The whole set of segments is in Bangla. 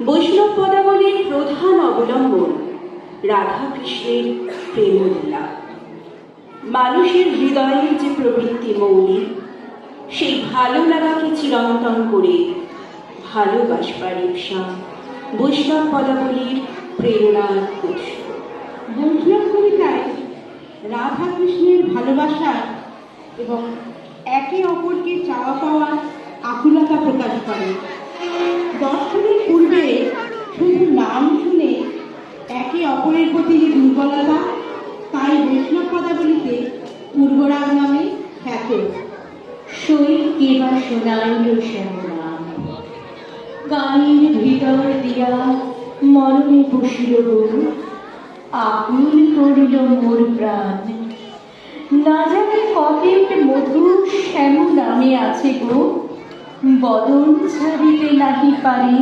বৈষ্ণব পদাবলীর প্রধান অবলম্বন রাধাকৃষ্ণের প্রেমলীলা। মানুষের হৃদয়ের যে প্রবৃত্তি মৌলিক, সেই ভালো লাগাকে চিরন্তন করে ভালোবাসবার ইচ্ছা বৈষ্ণব পদাবলীর প্রেরণার উৎস। বৈষ্ণব কবিতায় রাধাকৃষ্ণের ভালোবাসা এবং একে অপরকে চাওয়া পাওয়ার আকুলতা প্রকাশ করে। দর্শনের পূর্বে শুধু নাম শুনে একে অপরের প্রতি যে দুর্বলতা, তাই বৈষ্ণব পদাবলীতে পূর্বরাগ নামে খ্যাত। সই কেবা শোনাইল শ্যামলা, গানের ভিতর দিয়া মরণে বসিল গো, আকুল করিল মোর প্রাণ। না জানি কতেক মধু শ্যাম নামে আছে গো, বদন ছাড়িতে নাহি পারে,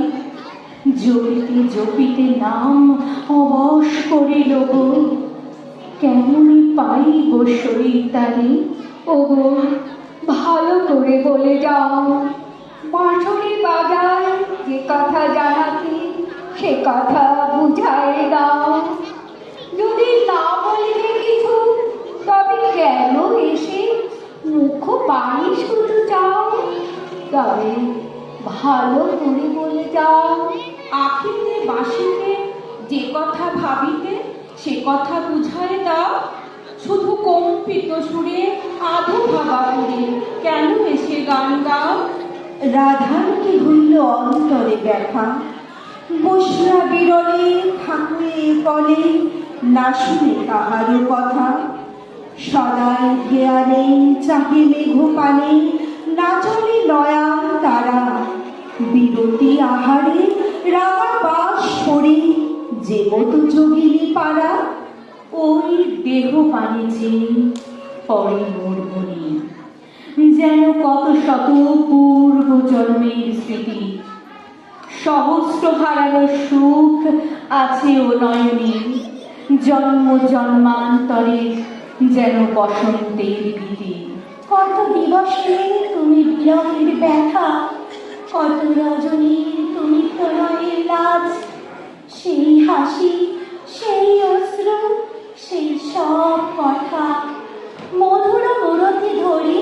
জপিতে জপিতে নাম অবশ করিল গো, কেমনি পাইব সই তারে। ও গো ভালো করে বলে যাও, বাঁশরি বাজায় যে কথা জানাতে সে কথা বুঝায় দাও। যদি না বলিবে কিছু তবে কেন এসে মুখ বাণী শুধু চাও, তবে ভালো করে বলে যাও। আখিতে বাসিতে যে কথা ভাবিতে সে কথা বুঝায় দাও। শুধু কম্পিত সুরে আধো ভাবা করে কেন এসে গান গাও। রাধার কি হইল অন্তরে ব্যথা, বসরা বিরলে ঠাকুরে বলে না শুনে তাহারও কথা। সদাই ধ্যানে চাহে মেঘ পানে, না চলে নয়ান তারা, বিরতি আহারে রাঙা বাস পড়ে যে মতো যোগিনী পাড়া। ওই দেহ পানে যে পরে মোর মনে, যেন কত শত পূর্ব জন্মের স্মৃতি, সহস্র হারানো সুখ আছে ও নয়নে, জন্ম জন্মান্তরে যেন বসন্তের গীতি। কত দিবসে তুমি বিরহের ব্যথা, কত রজনীর তুমি প্রণয়ের লাজ, সেই হাসি সেই অশ্রু সেই সব কথা মধুর মূরতি ধরি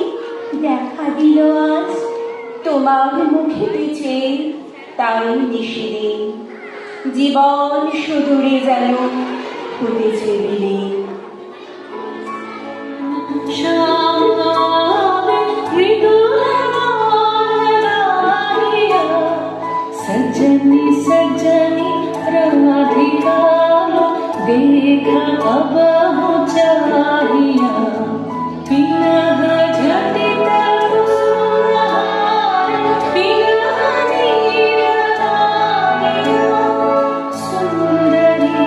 দেখা দিল আজ। তোমার মুখে পিছে তাই নিষেধে, জীবন সুদূরে যেন হতেছে বিলীন। सजनी सजनी राधिका देखा अब हो चाहिया, पिनह झटित कुसुमहार, पिनह नीरदानिया, सुंदरी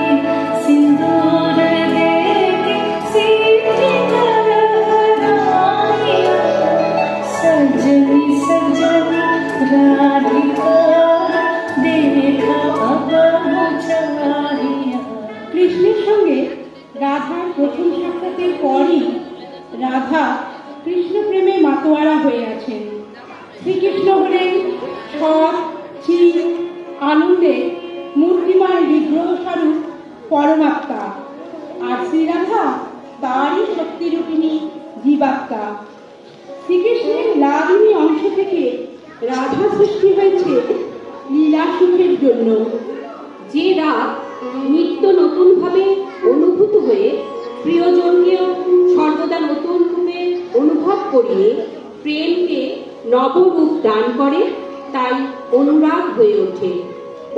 सिंदूर देके सीधी करहरानिया, सजनी सजनी राधिका देखा अब हो चाहिया। কৃষ্ণের সঙ্গে রাধার প্রথম সাক্ষাতের পরই রাধা কৃষ্ণ প্রেমে মাতোয়ারা হয়ে আছেন। শ্রীকৃষ্ণ হলেন সৎ চির আনন্দে মূর্তিমান বিগ্রহ স্বরূপ পরমাত্মা, আর শ্রীরাধা তারই শক্তিরূপিণী জীবাত্মা। শ্রীকৃষ্ণের লাদিনী অংশ থেকে রাধা সৃষ্টি হয়েছে লীলা সুখের জন্য। যে রাগ নিত্য নতুনভাবে অনুভূত হয়ে প্রিয়জনকেও সর্বদা নতুন রূপে অনুভব করিয়ে প্রেমকে নবরূপ দান করে, তাই অনুরাগ হয়ে ওঠে।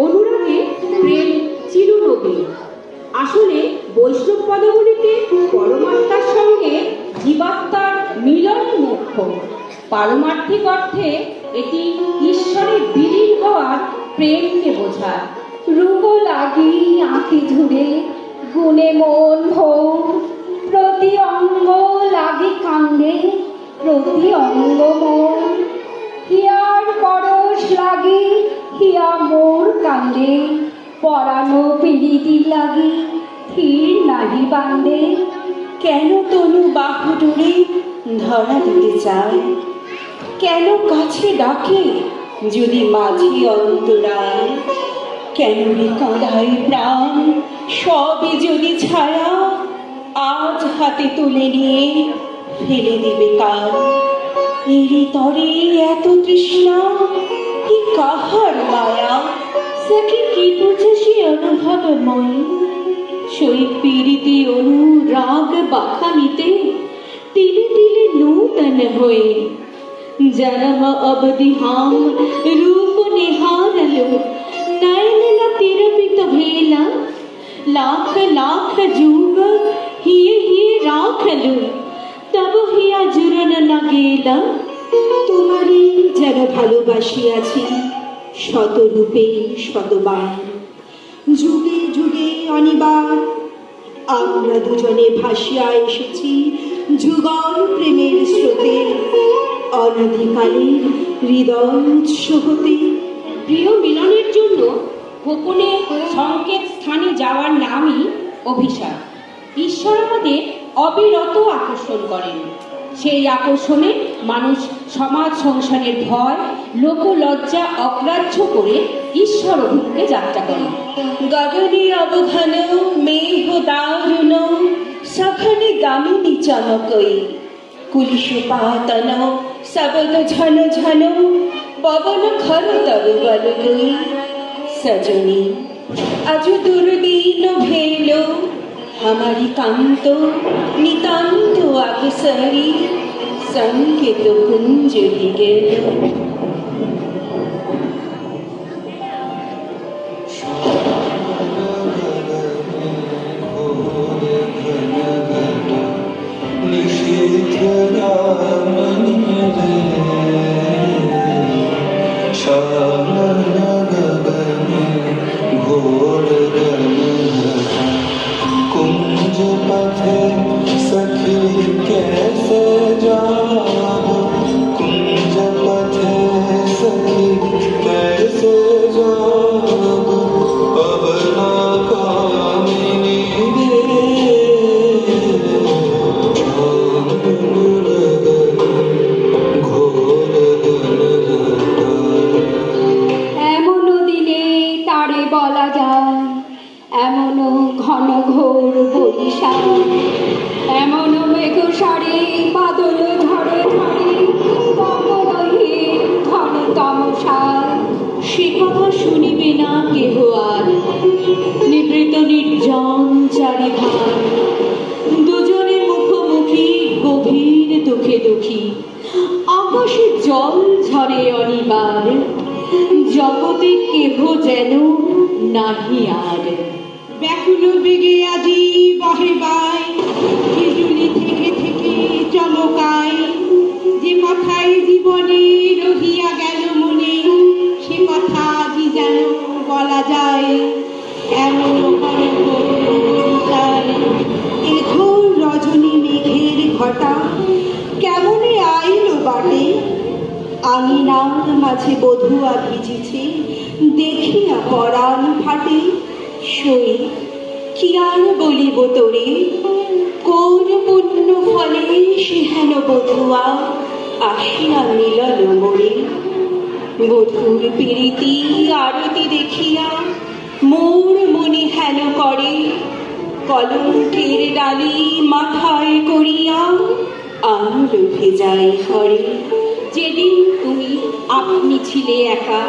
অনুরাগে প্রেম চিরনবী। আসলে বৈষ্ণব পদাবলীতে পরমাত্মার সঙ্গে জীবাত্মার মিলন মুখ্য। পারমার্থিক অর্থে এটি ঈশ্বরের বিলীন হওয়ার প্রেমকে বোঝায়। রূপ লাগি আঁখি ঝুড়ে গুণে মন ভৌ, প্রতি অঙ্গ লাগি কান্দে প্রতি অঙ্গ মন, হিয়ার পরশ লাগি হিয়া মোর কান্দে, পরানো পিড়িতি লাগি থির নাহি বান্দে। কেন তনু বাহু ডুরে ধরা দিতে চায়, কেন কাছে ডাকে যদি মাঝি অন্তরায়। কেন রে কাঁদাই প্রাণ, সবই যদি ছায়া, আজ হাতে তুলে নিয়ে ফেলে দেবে কাল। এরি তরে এত তৃষ্ণা, কি কাহার মায়া, সখী কি বুঝেছি অনুভবময়, সই পীড়িতে অনুরাগ বাখানিতে तिले तिले नूतन होए। जन्म अवधि हम रूप निहारलो, नयन न तिरपित भेला, लाख लाख जुग हिये हिये राखलो, तब हिया जुरन न गेला। তোমারই যেন ভালোবাসিয়াছি শতরূপে শতবার, যুগে যুগে অনিবার। আমরা দুজনে ভাসিয়া এসেছি যুগল প্রেমের স্রোতে, অনধিকালের হৃদয় উৎস হতে। প্রিয় মিলনের জন্য গোপনে সংকেত স্থানে যাওয়ার নামই অভিশাপ। ঈশ্বর আমাদের অবিরত আকর্ষণ করেন। সেই আকর্ষণে মানুষ সমাজ সংসারের ভয়, লোকলজ্জা অগ্রাহ্য করে ঈশ্বর অভিমুখে যাত্রা করে। গগনে অবঘন মেঘ দারুণ, সঘনে গামিনী চমকই, কুলিশ পাতন শবদ ঝন ঝন, পবন খর তরু বলগই। সজনী আজ দুর্দিন ভেল, हमारी कांत नितांत अवसरी, संकेत कुंज गेल। कुंज पथे सखी कैसे जाओ, कुंज पथे सखी कैसे जाओ, पवना कामिनी घोर এমন দিনে তারে বলা যায়, এমন ঘন ঘোর বৈশাখ, এমন মেঘ সারে বাদল ঝড়ে ঝড়ে, তপনহীন ঘন তমসার। সে কথা শুনিবে না কেহ আর, নিবৃত নির্জন চারিধার, দুজনে মুখোমুখি গভীর দুঃখে দুঃখী। আকাশে জল ঝরে অনিবার, জগতে কেহ যেন নাহি আর। ব্যাকুল বেগে আজি বহে বাই, বিজুলি থেকে থেকে চমকায়। যে কথাই জীবনে রহিয়া গেল মনে, সে কথা আজি যেন বলা যায়। এমন এ ঘোর রজনী মেঘের ঘটা, কেমনে আইল বাটে। আঙিনার মাঝে বধুয়া ভিজিছে, দেখিয়া পরাণ ফাটে। সই কি আর বলিব তোরে, কোন পুণ্য ফলে সে হেন বধুয়া আসিয়া মিলল মোরে। বধুর পীড়িতি আরতি দেখিয়া মোর মনে হেন করে, কলঙ্কের ডালি মাথায় করিয়া আনন্দ ভেজাই ঘরে। যেদিন তুমি আপনি ছিলে একা,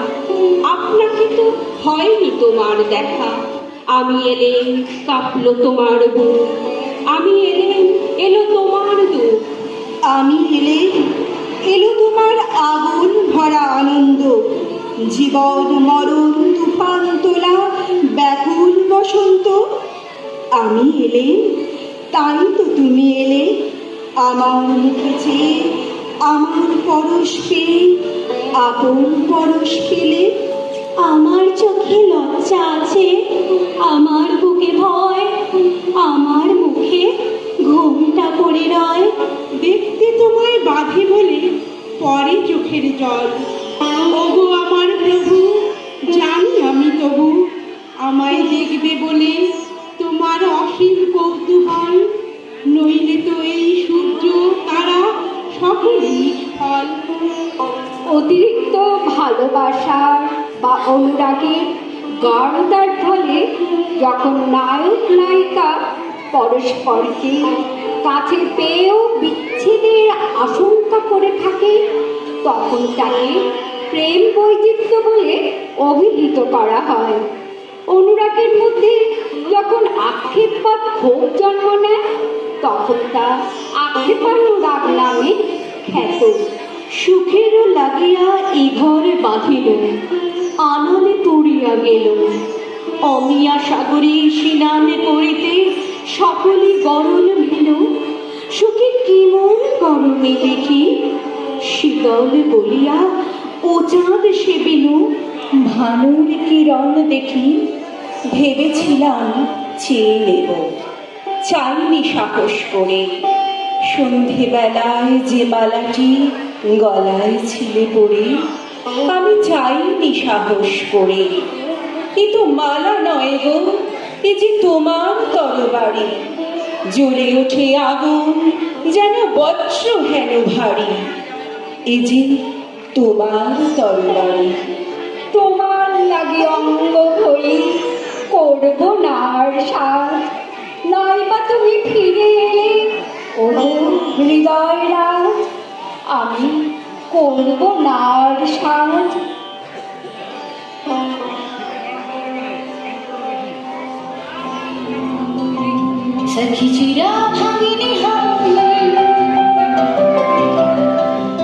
আপনাকে তো হয়নি তোমার দেখা। আমি এলেন কাঁপলো তোমার বুক, আমি এলেন এলো তোমার দুঃখ। আমি এলে এলো তোমার আগুন ভরা আনন্দ, জীবন মরণ তুফান তোলা ব্যাকুল বসন্ত। আমি এলে তাই তো তুমি এলে, আমার মুখে চেয়ে আমার পরশ পেয়ে আপন পরশ পেলে। আমার চোখে লজ্জা আছে, আমার বুকে ভয়, আমার মুখে ঘুমটা পড়ে রয়। দেখতে তোমায় বাঁধে বলে পরে চোখের জল। ওগো আমার প্রভু, জানি আমি তবু আমায় দেখবে বলে তোমার অসীম কৌতূহল। নইলে তো এই সূর্য তারা সকলই নিষ্ফল। অতিরিক্ত ভালোবাসার বা অনুরাগের গাঢ়তার ফলে যখন নায়ক নায়িকা পরস্পরকে কাছে পেয়েও বিচ্ছেদের আশঙ্কা করে থাকে, তখন তাকে প্রেম বৈচিত্র্য বলে অভিহিত করা হয়। অনুরাগের মধ্যে যখন আক্ষেপ বা ক্ষোভ জন্ম নেয়, তখন তা আক্ষেপানুরাগ নামে খ্যাত। সুখেরও লাগিয়া এ ঘরে বাঁধিল, আনলে পড়িয়া গেল। অমিয়া সাগরে স্নান করিতে সকলে গরল ভিল। সুখে কি মন গরমে দেখি, শীতল বলিয়া ও চাঁদ সেবিল। ভানুর কিরণ দেখি ভেবেছিলাম চেয়ে নেব, চাইনি সাহস করে। সন্ধেবেলায় যে মালাটি গলায় ছিলে পড়ে, আমি চাইনি সাহস করে। এ তো মালা নয় গো, এ যে তোমার তরবারি। জ্বলে ওঠে আগুন যেন বজ্র হেন ভারী, এ যে তোমার তরবারি। তোমার লাগি অঙ্গ হই করব না আর সাজ, নয়বা তুমি ফিরে এলে ওরে হৃদয় রাজ, আমি করব না আর সাজ। सखी चिरा भागिनी हम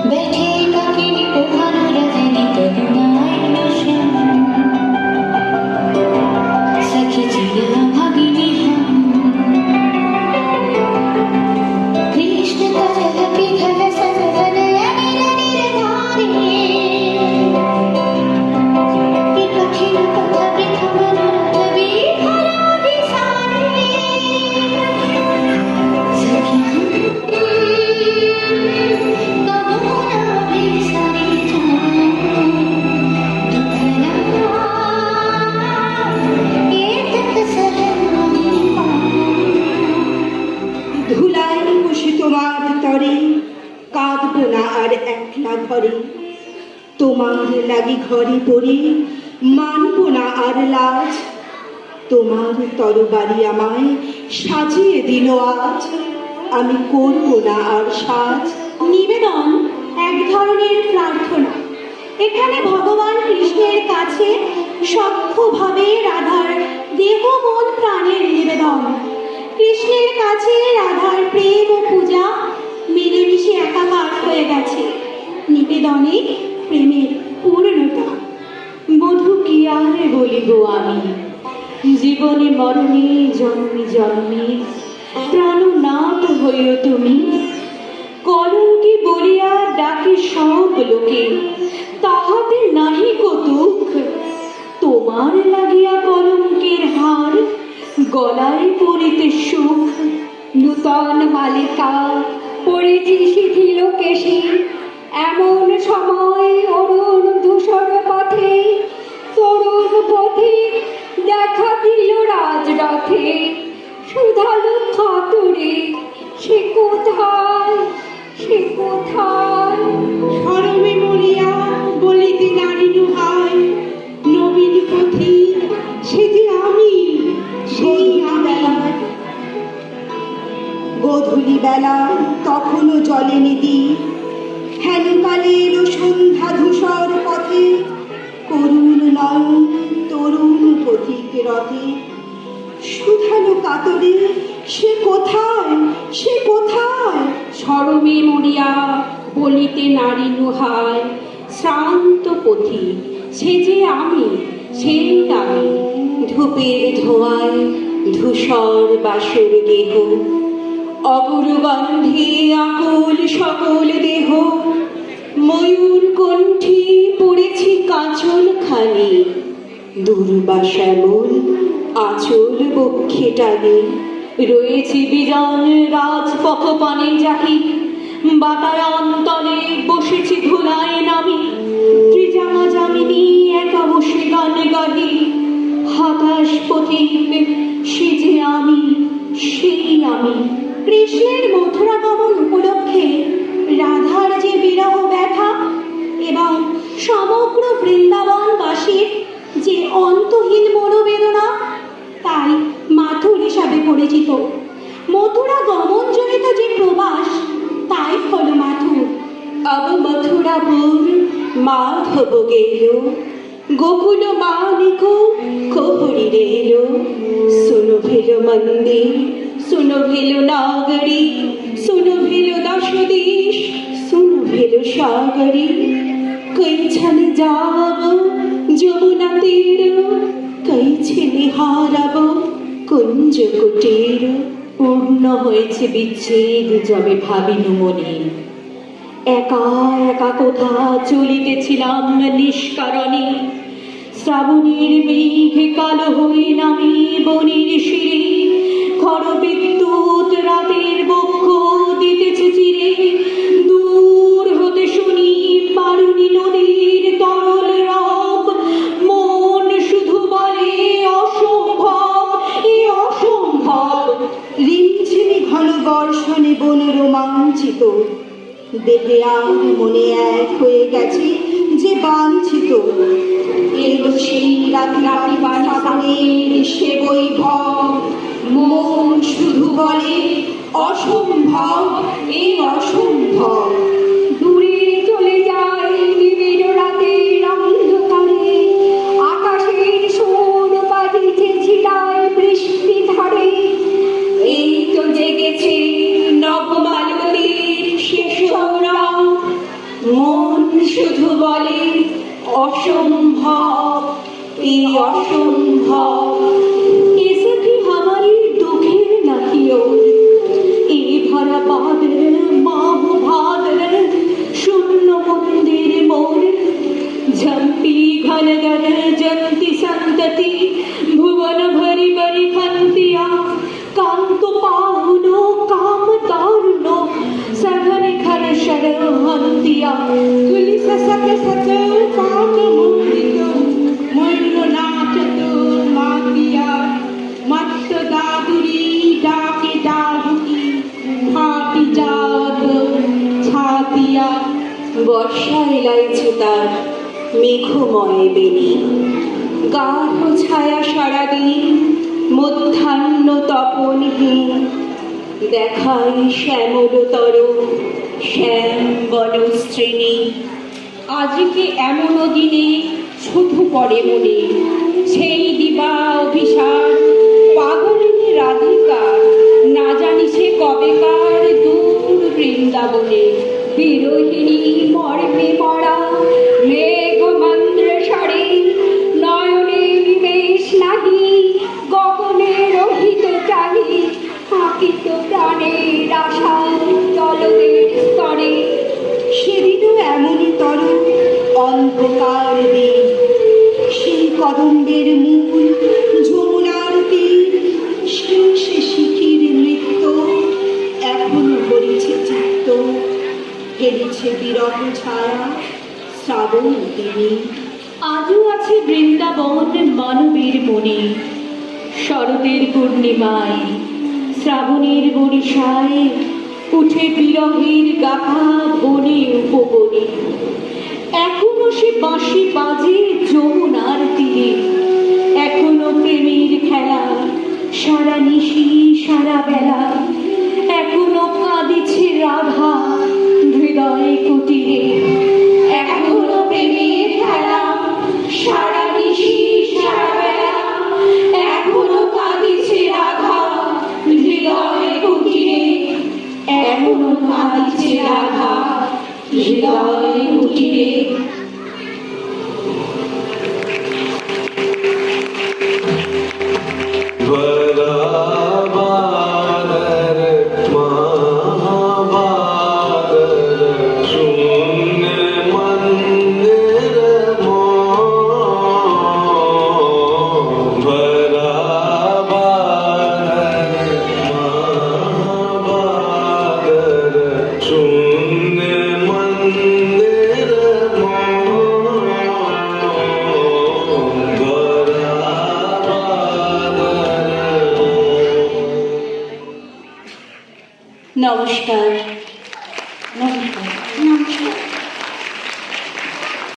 बैठे काकिनी पोहानु रजनी करुणाय नशम। सखी चिरा भागिनी हम कृष्ण कजल पिघल सनवन अनिल निरधारी। ये कठिन पथ प्रथम रवि हरादि सारे। ধুলায় বসে তোমার তরে কাঁদব না আর একলা ঘরে। তোমার লাগি ঘরে পড়ে মানব না আর লাজ। তোমার তরবারি আমায় সাজিয়ে দিল আজ, আমি করব না আর সাজ। নিবেদন এক ধরনের প্রার্থনা। এখানে ভগবান কৃষ্ণের কাছে সক্ষভাবে রাধার দেহ মন প্রাণের নিবেদন। কৃষ্ণের কাছে রাধার প্রেম ও পূজা মিলেমিশে একাকার হয়ে গেছে। নিবেদনে প্রেমের পূর্ণতা। মধু কি আর বলিব আমি, জীবনে মরণে জন্মে জন্মে প্রাণনাথ হইও তুমি। কলঙ্কি বলিয়া ডাকে সব লোকে, তাহাতে নাহি কৌতুক। তোমার লাগিয়া কলঙ্কের হার, গলায় পড়িতে সুখ। নূতন মালিকা পড়েছি শিথিল কেশী, এমন সময় অরুণ ধূসর পথে তরুণ পথে দেখা দিল রাজরথে। সুধালো কাতরে সে কোথায়, সে কোথায়? শরমে মরিয়া বলিতে নারী নুহায়, নবীন পথি সে যে আমি, সেই আমি। গোধূলি বেলা তখনও জলে নিদি, হেনকালে এলো সন্ধ্যা ধূসর পথে। করুণ নয়ন তরুণ পথিক রথে, সুধালো কাতরে সে কোথায়, সে কোথায়? শরমে মরিয়া বলিতে নারী নুহায়, শ্রান্ত পথি সে যে আমি, সেই আমি। ধূপের ধোঁয়ায় ধূসর বাসর গেহ, অগুরু গন্ধে আকুল সকল দেহ। ময়ূর কণ্ঠী পড়েছি কাঁচল খানি, দুর্বাশ্যামল আঁচল বক্ষে টানে। রয়েছি বিজন রাজপথ পানে যাহি, বাতায়ন্তরে বসেছি ধুলায় নামি। ত্রিজামা যামিনী একা বসে গান গাহি, হতাশ পথিক সে যে আমি, সেই আমি। কৃষ্ণের মথুরাগমন উপলক্ষে রাধার যে বিরহ ব্যথা এবং সমগ্র বৃন্দাবনবাসীর যে অন্তহীন মনোবেদনা, তাই মাথুর হিসাবে পরিচিত। মথুরা গমনজনিত যে প্রবাস, তাই হল মাথুর। अब मथुरापुर माधव गेलो गोकुल मालिको कोहरी रेलो सुनो भेलो मंदिर सुनो भेलो नागरी सुनो भेलो दश देश सुनो भेलो सागरी कई छने যাব যমুনা তীর কই ছেলে হারাবো কুঞ্জ কুটির। পূর্ণ হয়েছে বিচ্ছেদ যবে ভাবিনু মনে, একা একা কোথা চলিতেছিলাম নিষ্কারণে। শ্রাবণের মেঘে কালো হয়ে নামি বনের শিরে, খড় বিদ্যুৎ রাতের বক্ষ দিতেছে চিরে। দূর হতে শুনি বারুণী নদীর তরল রব, মন শুধু বলে অসম্ভব এ অসম্ভব। রিমঝিমি ঘন বর্ষণে বন রোমাঞ্চিত, দেহে আর মনে এক হয়ে গেছে যে বাঞ্ছিত। এলো সেই রাত্রি বাসানের সে বৈভব, মন শুধু বলে অসম্ভব এ অসম্ভব। দূরে চলে যায় নিবিড় রাতের অন্ধকারে, আকাশের সুর বাজিছে ছিটায় বৃষ্টি ধারে। এই তো জেগেছে নবমালতীর শেষ রাত, মন শুধু বলে অসম্ভব এই অসম্ভব। এসে भी हमारी दुखेर नाकियो ए भरा बादल माह भादल शून्य मंदिर मोर झंपी घन घन जंती संतति भुवन भरी भरी खंतिया कांत पाहुनो काम तारुनो सघन खर शर हंतिया तुलि ससक सत पाक मुंडितो मयूर नाचत मातिया मत्त दादुरी डाके डाहुकी फाटी जात ছাতিয়া। বর্ষা এলাইছে তার মেঘময় বেনি, গাঢ় ছায়া সারাদিন মধ্যাহ্ন তপনহীন। দেখাই শ্যামলতর শ্যাম বনশ্রেণী। আজকে এমন দিনে শুধু পড়ে মনে সেই দিবা অভিশাপ পাগলিনী রাধিকা, না জানি সে কবেকার দূর বৃন্দাবনে। বিরোহিণী মর্মে মরা মেঘ মন্দ্র সারে, নয়নে নিমেষ নাহি গগনে রহিত চাহি। থাকিত প্রাণের আশা জলদের স্তরে, সেদিনও এমনই তর অন্ধকার দিন। সেই কদম্বের মূল যমুনার তীর, শীর্ষে শিখির নৃত্য এখনো করেছে চিত্ত। হেলিছে বিরহ ছায়া শ্রাবণ দিনে। আজও আছে বৃন্দাবন মানবের মনে, শরতের পূর্ণিমায় শ্রাবণের বরিশায় উঠে বিরহের গাথা বনে উপবনে। এখনো সে বাঁশি বাজে যমুনার তীরে, এখনো প্রেমের খেলা সারা নিশি সারা বেলা। এখনো কাঁদিছে রাধা হৃদয় কুটিরে, এখনো প্রেমের খেলা সারা নিশি সারা বেলা। এখনো কাঁদিছে রাধা হৃদয় কুটিরে, এখনো কাঁদিছে রাধা হৃদয় কুটিরে। बराबर महाबादर शून्य मंदिर मोह। बराबर महाबादर शून्य मंदिर मोह। নমস্কার।